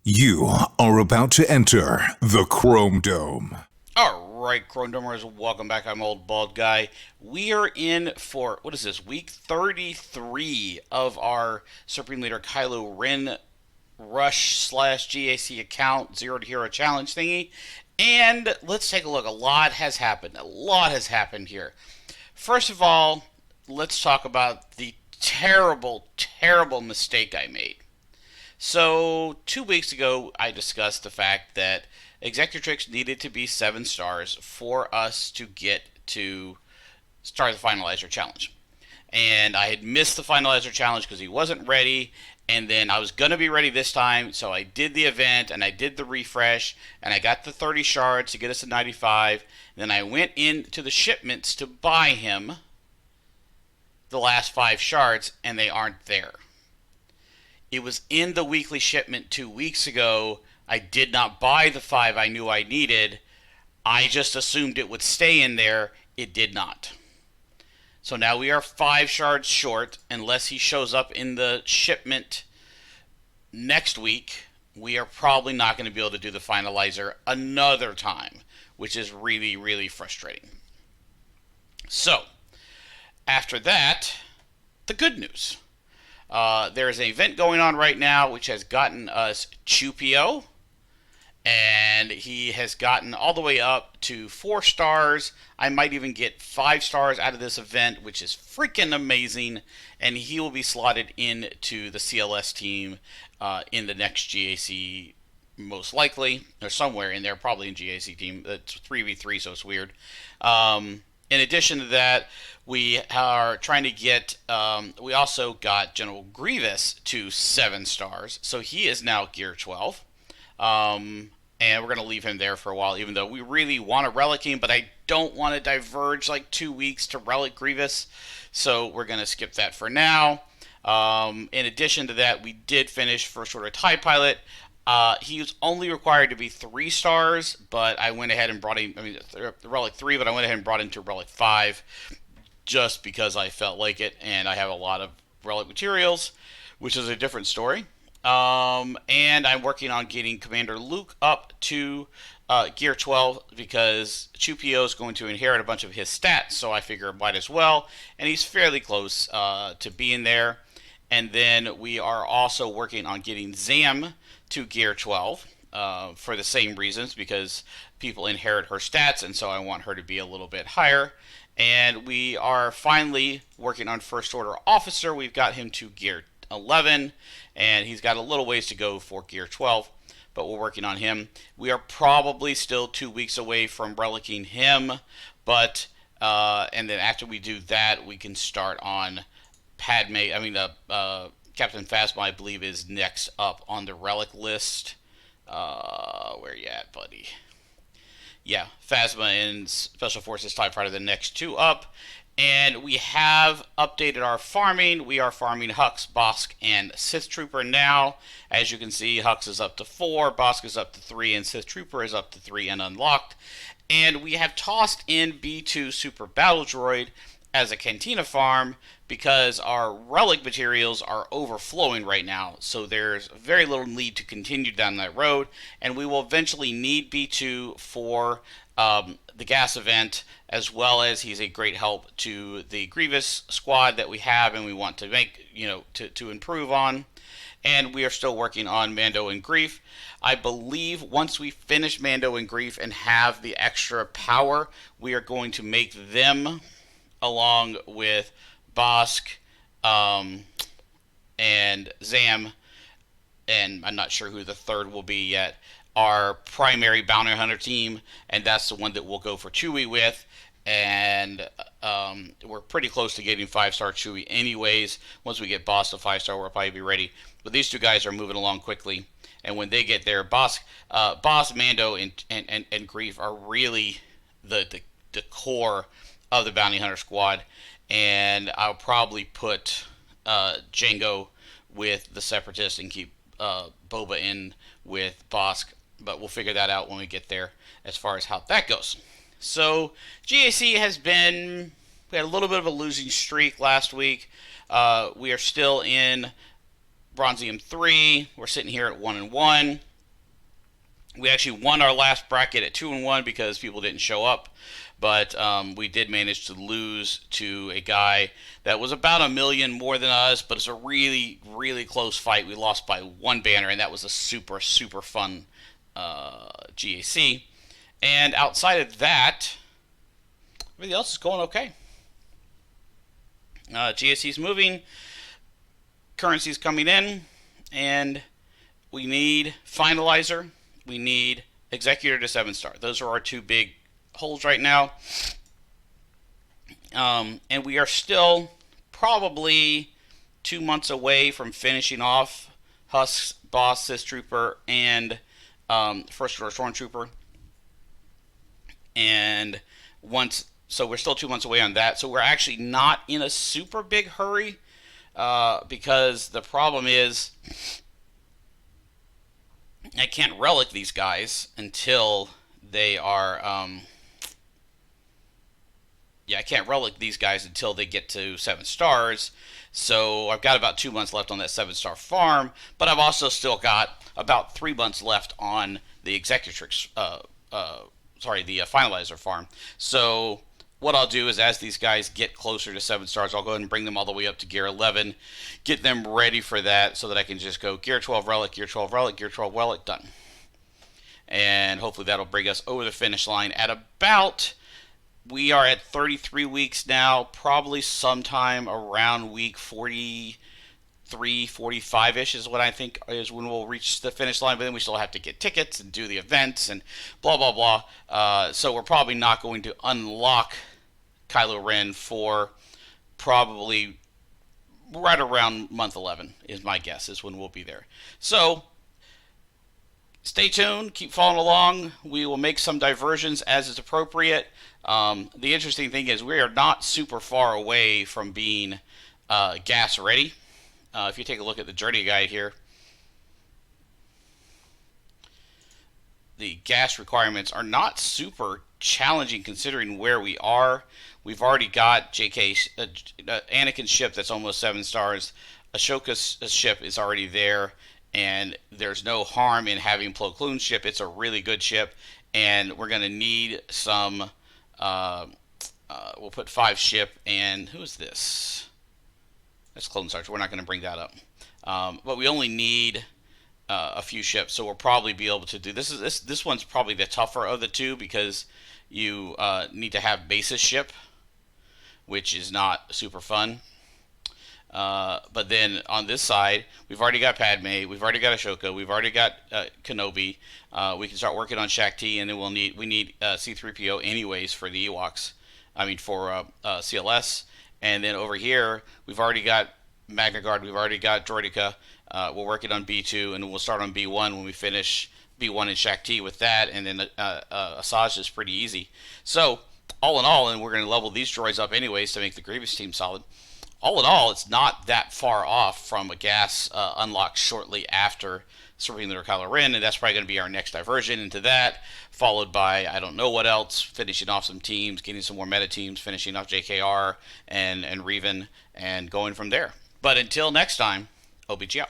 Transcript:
You are about to enter the Chrome Dome. Alright, Chrome Domers, welcome back. I'm Old Bald Guy. We are in for, what is this, week 33 of our Supreme Leader Kylo Ren Rush / GAC account 0 to Hero Challenge thingy. And let's take a look. A lot has happened. A lot has happened here. First of all, let's talk about the terrible, terrible mistake I made. So, 2 weeks ago, I discussed the fact that Executrix needed to be 7 stars for us to get to start the Finalizer Challenge. And I had missed the Finalizer Challenge because he wasn't ready, and then I was going to be ready this time, so I did the event, and I did the refresh, and I got the 30 shards to get us to 95, and then I went into the shipments to buy him the last 5 shards, and they aren't there. It was in the weekly shipment 2 weeks ago. I did not buy the 5 I knew I needed. I just assumed it would stay in there. It did not. So now we are 5 shards short. Unless he shows up in the shipment next week, we are probably not going to be able to do the finalizer another time, which is really, really frustrating. So, after that, the good news. There is an event going on right now which has gotten us Chupio, and he has gotten all the way up to 4 stars. I might even get 5 stars out of this event, which is freaking amazing, and he will be slotted into the CLS team in the next GAC, most likely, or somewhere in there, probably in GAC team. It's 3v3, so it's weird. In addition to that, we are trying to get, we also got General Grievous to 7 stars, so he is now Gear 12. And we're going to leave him there for a while, even though we really want to relic him, but I don't want to diverge like 2 weeks to relic Grievous, so we're going to skip that for now. In addition to that, we did finish First Order TIE Pilot. He was only required to be 3 stars, but I went ahead and brought him, Relic 3, but I went ahead and brought him to Relic 5 just because I felt like it, and I have a lot of Relic materials, which is a different story. And I'm working on getting Commander Luke up to Gear 12 because Chupio is going to inherit a bunch of his stats, so I figure might as well, and he's fairly close to being there. And then we are also working on getting Zam to Gear 12 for the same reasons, because people inherit her stats, and so I want her to be a little bit higher. And we are finally working on First Order Officer. We've got him to Gear 11, and he's got a little ways to go for Gear 12, but we're working on him. We are probably still 2 weeks away from relicking him, but and then after we do that, we can start on Captain Phasma, I believe, is next up on the relic list. Where you at, buddy? Yeah, Phasma and Special Forces TIE Fighter, the next 2 up. And we have updated our farming. We are farming Hux, Bosk, and Sith Trooper now. As you can see, Hux is up to 4, Bosk is up to 3, and Sith Trooper is up to 3 and unlocked. And we have tossed in B2 Super Battle Droid as a Cantina farm because our relic materials are overflowing right now, so there's very little need to continue down that road, and we will eventually need B2 for the gas event, as well as he's a great help to the Grievous squad that we have and we want to make, to improve on. And we are still working on Mando and Grief. I believe once we finish Mando and Grief and have the extra power, we are going to make them, along with Bosk and Zam, and I'm not sure who the third will be yet, our primary bounty hunter team, and that's the one that we'll go for Chewie with. And we're pretty close to getting 5-star Chewie anyways. Once we get Boss to 5-star, we'll probably be ready. But these 2 guys are moving along quickly, and when they get there, Boss, Mando, and Grief are really the core of the bounty hunter squad. And I'll probably put Django with the Separatists and keep Boba in with Bosk, but we'll figure that out when we get there as far as how that goes. So GAC has been, we had a little bit of a losing streak last week. We are still in Bronzium 3. We're sitting here at 1-1. We actually won our last bracket at 2-1 because people didn't show up, but we did manage to lose to a guy that was about a million more than us, but it's a really, really close fight. We lost by one banner, and that was a super, super fun GAC. And outside of that, everything else is going okay. GAC's moving, currency's coming in, and we need Finalizer. We need Executor to 7-star. Those are our two big holes right now. And we are still probably 2 months away from finishing off Husk, Boss, Sith Trooper, and First Order Stormtrooper. And so we're still 2 months away on that. So we're actually not in a super big hurry because the problem is I can't relic these guys until they are I can't relic these guys until they get to 7 stars. So I've got about 2 months left on that 7-star farm, but I've also still got about 3 months left on the Executrix, the Finalizer farm. So what I'll do is as these guys get closer to 7 stars, I'll go ahead and bring them all the way up to Gear 11, get them ready for that so that I can just go Gear 12 Relic, Gear 12 Relic, Gear 12 Relic, done. And hopefully that'll bring us over the finish line at about... We are at 33 weeks now, probably sometime around week 43, 45-ish is what I think is when we'll reach the finish line, but then we still have to get tickets and do the events and blah, blah, blah. So we're probably not going to unlock Kylo Ren for probably right around month 11 is my guess, is when we'll be there. So stay tuned, keep following along. We will make some diversions as is appropriate. The interesting thing is we are not super far away from being gas ready. If you take a look at the journey guide here, the gas requirements are not super challenging considering where we are. We've already got Anakin's ship that's almost 7 stars. Ashoka's ship is already there, and there's no harm in having Plo Koon's ship. It's a really good ship, and we're going to need some... we'll put 5 ship, and who is this? That's Clone Sarge. We're not going to bring that up. But we only need a few ships, so we'll probably be able to do this one's probably the tougher of the two because you need to have basis ship, which is not super fun. But then on this side, we've already got Padme, we've already got Ashoka, we've already got Kenobi. We can start working on Shakti, and then we need C-3PO anyways for the Ewoks. I mean for CLS. And then over here, we've already got Magna Guard, we've already got Droideka. We're working on B2, and we'll start on B1 when we finish B1 and Shakti with that, and then Asajj is pretty easy. So all in all, and we're going to level these droids up anyways to make the Grievous team solid. All in all, it's not that far off from a gas unlock shortly after Supreme Leader Kylo Ren, and that's probably going to be our next diversion into that, followed by I don't know what else, finishing off some teams, getting some more meta teams, finishing off JKR and Revan, and going from there. But until next time, OBG out.